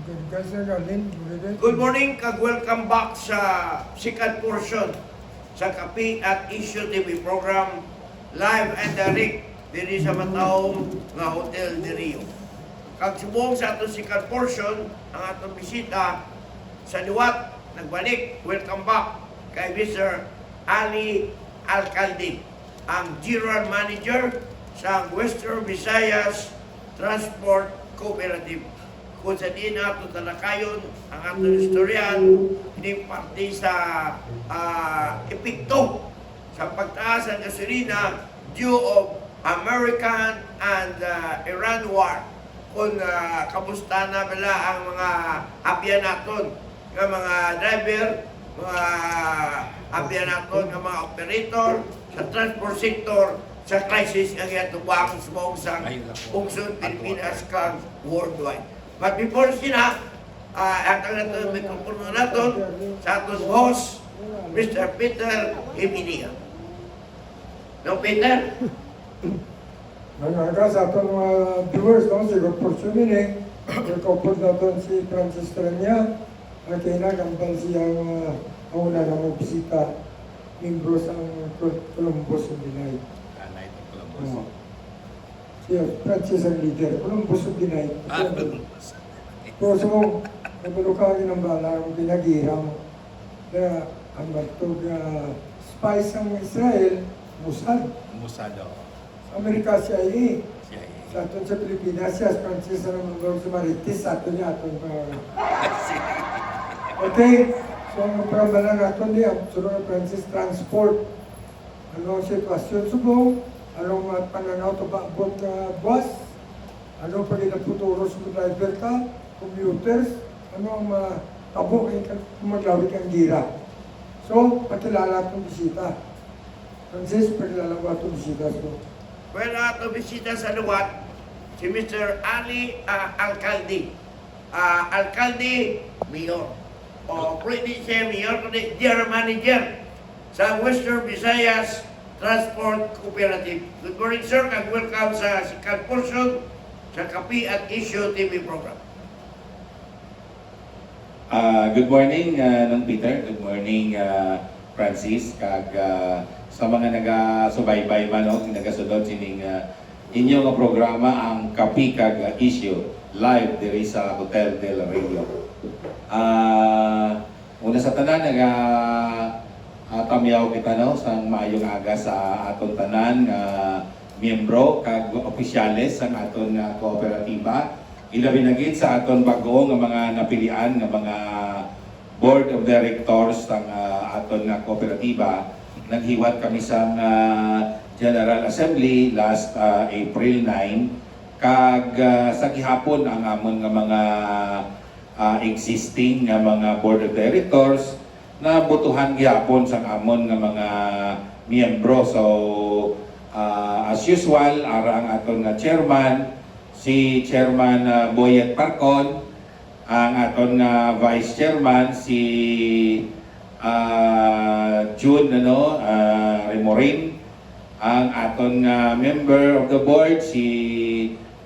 Good morning, kag-welcome back sa second portion sa Kapi at Issue TV program live and direct diri sa mataong nga Hotel de Rio. Kag subong sa atong second portion ang atong bisita sa liwat nagbalik, welcome back kay Mr. Ali Alcalde, ang General Manager sa Western Visayas Transport Cooperative. Kung sa din nato talakayon ang atong istoryan, hindi parte sa epekto sa pagtaas ng gasolina due of American and Iran war. Kung kamusta na bala ang mga abyan naton, ng mga driver, mga abyan naton, ng mga operator, sa transport sector, sa crisis ang yatubang sa ungsod Pilipinas kang worldwide. But before sila, atang natin ang mikropono natin sa atong host, Mr. Peter Emilia. No, Peter? Nangyaga sa atong mga viewers, no? Siguro portion nini, nagkopod natin si Francis Tranya, at kinagambal siyang una na magbisita, membro sa Columbus ng Binay. Siya, Francis ang leader, Columbus ng Binay. So, nabalukagin ang bala, ang pinagirang na ang matog spies ng Israel, Mossad. Mossad, Amerika CIA. CIA. Sa aton sa Pilipinas, siya, Francis na mga sumaritis, sa aton niya, aton pa. Okay, so ang prambalang aton niya, sunod na Francis Transport. Ano ang sitwasyon subong? Anong pananaw ito ba abot na bus? Ano pag inaputuro sa driver ka? Commuters? Ano ang tabo kung maglawit ang gira? So, pakilala itong bisita. Francis, pakilala ko itong bisita. So, Well, ato bisita sa luwat, si Mr. Ali Alcalde. Alcalde, Mayor. O pwede siya Mayor, kundi General Manager sa Western Visayas Transport Cooperative. Good morning, sir, and welcome sa second portion sa Kapi at Issue TV program. Good morning, Nong Peter. Good morning, Francis. Kag sa mga naga-subaybay man o nagasunod sining inyong nga programa ang Kapi kag Issue live diri sa Hotel del Rio. Una sa tanan tamyaw kita no sa maayong aga sa aton tanan nga miyembro kag opisyales sa aton kooperatiba. Ilabi na gid sa aton bag-o nga mga napilian nga mga board of directors ng aton nga kooperatiba. Naghiwat kami sa General Assembly last April 9 kag sa gihapon ang amon nga mga existing nga mga board of directors na butuhan gihapon sa amon nga mga miyembro. So as usual ara ang aton nga chairman si Chairman Boyet Parcon, ang aton nga vice chairman si June Remorin, ang aton member of the board si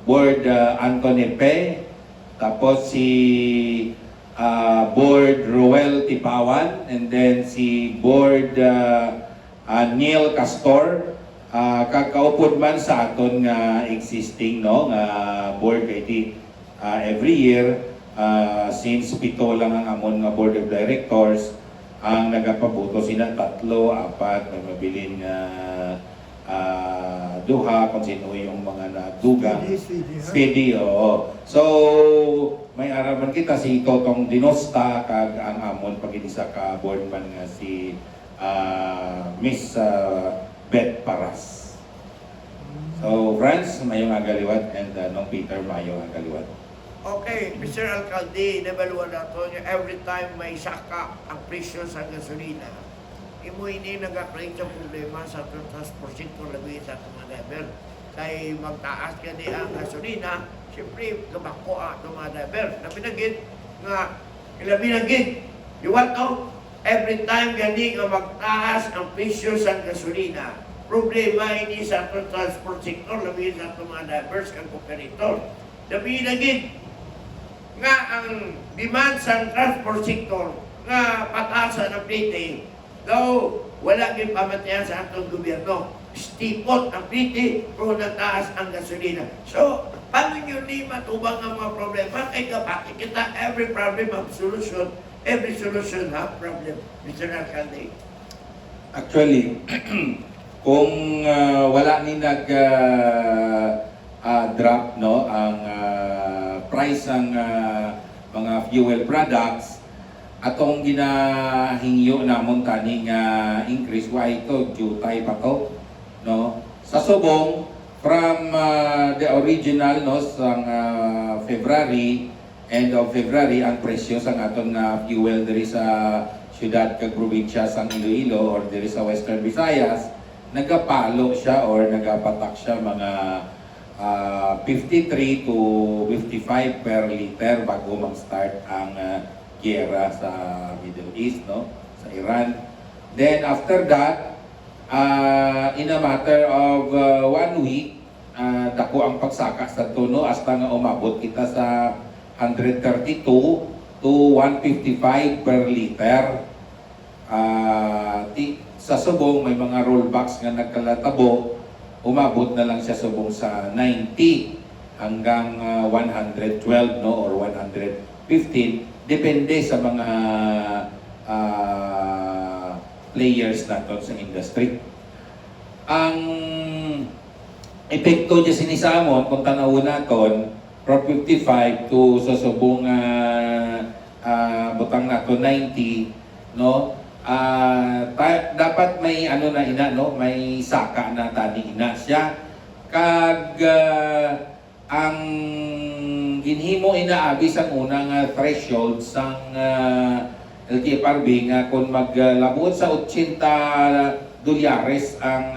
Board Anthony Pe, tapos si Board Ruel Tipawan, and then si Board Neil Castor. Kakaupod man sa aton nga existing no nga board kay every year since pito lang ang amon nga board of directors ang nagapabuto sila 3, 4 may mabilin nga duha kung sino yung mga nadugang steady. Oo. So may araman kita si Totong Dinosta kag ang amon pag-isa ka board man nga si Miss Beth Paras. So friends, mayong agaliwat and Nong Peter mayong agaliwat. Okay, Mr. Alcalde, nabaluan nato niya every time may saka ang presyo sa gasolina. Imo ini nagka-create ng problema sa transport sector labi sa mga driver. Kay magtaas gani ang gasolina, siyempre kabako ang mga driver. Napinagid nga ilabi na gid. You want to? Every time gani nga magtaas ang presyo sa gasolina, problema ini sa transport sector labi sa mga drivers kang operator. Labi na gid nga ang demand sa transport sector nga pataasan ang plite, daw wala gid pamatayan sa atong gobyerno. Stipot ang plite kung nataas ang gasolina. So, paano nyo ni matubang ang mga problema? Kaya kapag kita, every problem have solution, every solution have problem. Mr. Alcalde. Actually, kung wala ni drop no ang price ng mga fuel products atong ginahingyo namon tani nga increase why ito jutay pa to no sa subong from the original no sang February end of February ang presyo sang aton nga fuel diri sa syudad kag probinsya sang Iloilo or diri sa Western Visayas nagapalo siya or nagapatak siya mga 53 to 55 per liter bago mag-start ang giyera sa Middle East no sa Iran. Then after that in a matter of 1 week dako ang pagsaka sa tuno hasta nga umabot kita sa 132 to 155 per liter. Sa subong may mga rollbacks nga nagkalatabo, umabot na lang siya subong sa 90 hanggang 112 no or 115 depende sa mga players naton sa industry. Ang epekto niya sinisamon kung tanawon naton from 55 to sa subong butang nato 90 no dapat may ano na ina no may saka na tani ina siya kag ang ginhimo inaabi sang unang threshold sang LTFRB nga kung maglabot sa 80 dolyares ang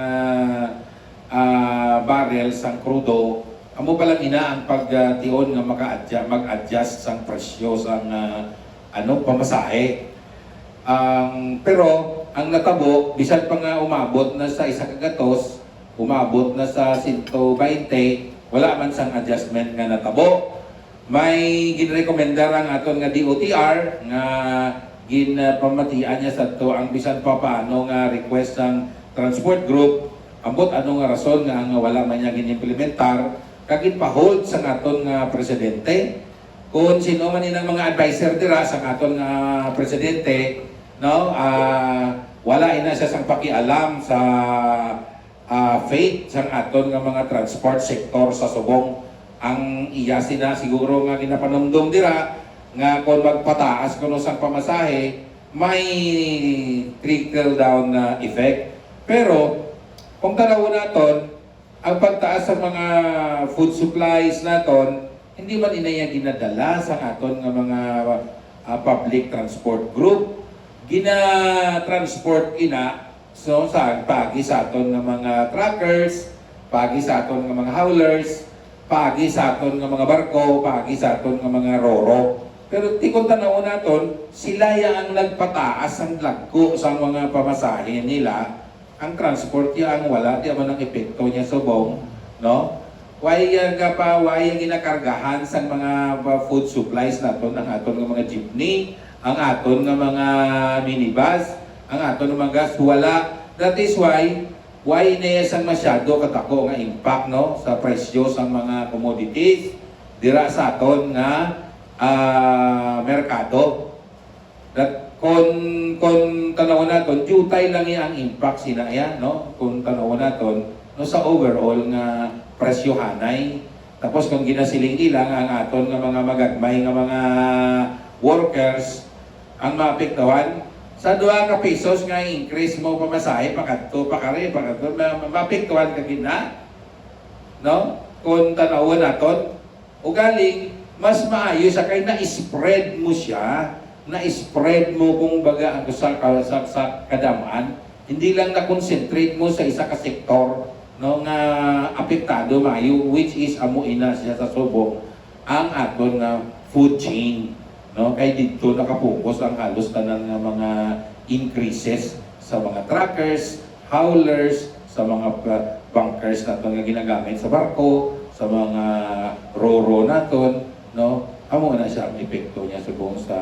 barrel sang crudo amo pa lang ina ang pagtion nga mag-adjust sang presyo sang pamasahe. Pero ang natabo bisan pa nga umabot na sa isa kagatos, umabot na sa 120, wala man sang adjustment nga natabo. May ginrekomenda ang aton nga DOTR nga ginpamatian niya sa to ang bisan pa paano nga request ng transport group ambot ano nga rason nga ang wala man niya ginimplementar kagin pa-hold sa aton nga presidente. Kung sino man inang mga advisor dira sa aton nga presidente, no, wala ina siya sang pakialam sa fate sang aton nga mga transport sector sa subong. Ang iya sina siguro nga ginapanumdum dira nga kung magpataas kuno sang pamasahe, may trickle down na effect. Pero kung tanawon naton ang pagtaas sa mga food supplies naton, hindi man inaya ginadala sa aton nga mga public transport group. Gina-transport ina so sa pagi sa aton nga mga truckers, pagi sa aton nga mga haulers, pagi sa aton nga mga barko, pagi sa aton nga mga roro. Pero ti kung tanawon naton, sila ya ang nagpataas ang lagko sa mga pamasahe nila. Ang transport ya ang wala, di man ang epekto niya subong, no? Why ginakargahan sa mga food supplies naton ang aton nga mga jeepney, ang aton nga mga minibus, ang aton nga mga gas wala. That is why inayasan masyado katako nga impact no sa presyo sa mga commodities dira sa aton nga merkado. That kung tanawon naton jutay lang ang impact sina yan no kung tanawon naton no sa overall nga presyohanay. Tapos kung ginasiling ilang ang aton nga mga magagmay nga mga workers ang maapektuhan sa 2 ka pesos nga increase mo pamasahe pakadto maapektuhan ka gina no kung tanawon naton ugaling mas maayo sa kay na-spread mo siya na-spread mo kung baga ang sa kadamaan hindi lang na-concentrate mo sa isa ka sektor no nga apektado maayo which is amo ina siya sa subong ang aton nga food chain no kay dito nakapokus ang halos tanan nga mga increases sa mga truckers, haulers, sa mga bunkers naton nga ginagamit sa barko, sa mga roro naton no amo na siya ang epekto niya subong sa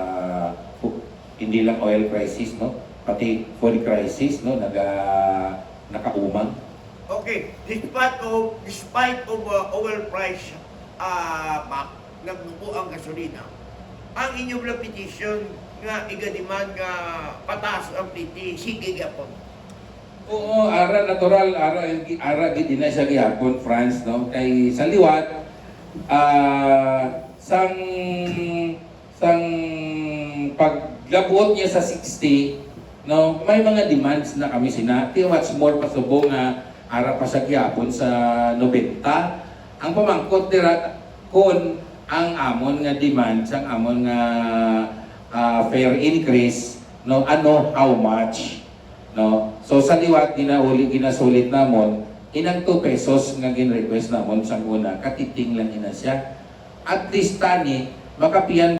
hindi lang oil crisis, no, pati food crisis, no, nakaumang. Okay, despite of oil price nagbuo ang gasolina, ang inyong lang petition nga igadiman nga patas ang PT, sige gyapon. Oo, ara natural, ara gid na siya gihapon France, no, kay sa liwat sang paglabot niya sa 60, no, may mga demands na kami sinati, what's more pasubong nga ara pa sa gihapon sa 90. Ang pamangkot dira kung ang amon nga demand sang amon nga fair increase, no, ano, how much, no. So sa liwat ginasulit namon inang 2 pesos nga gin-request namon sang una, katiting lang ina siya. At least tani makapiyan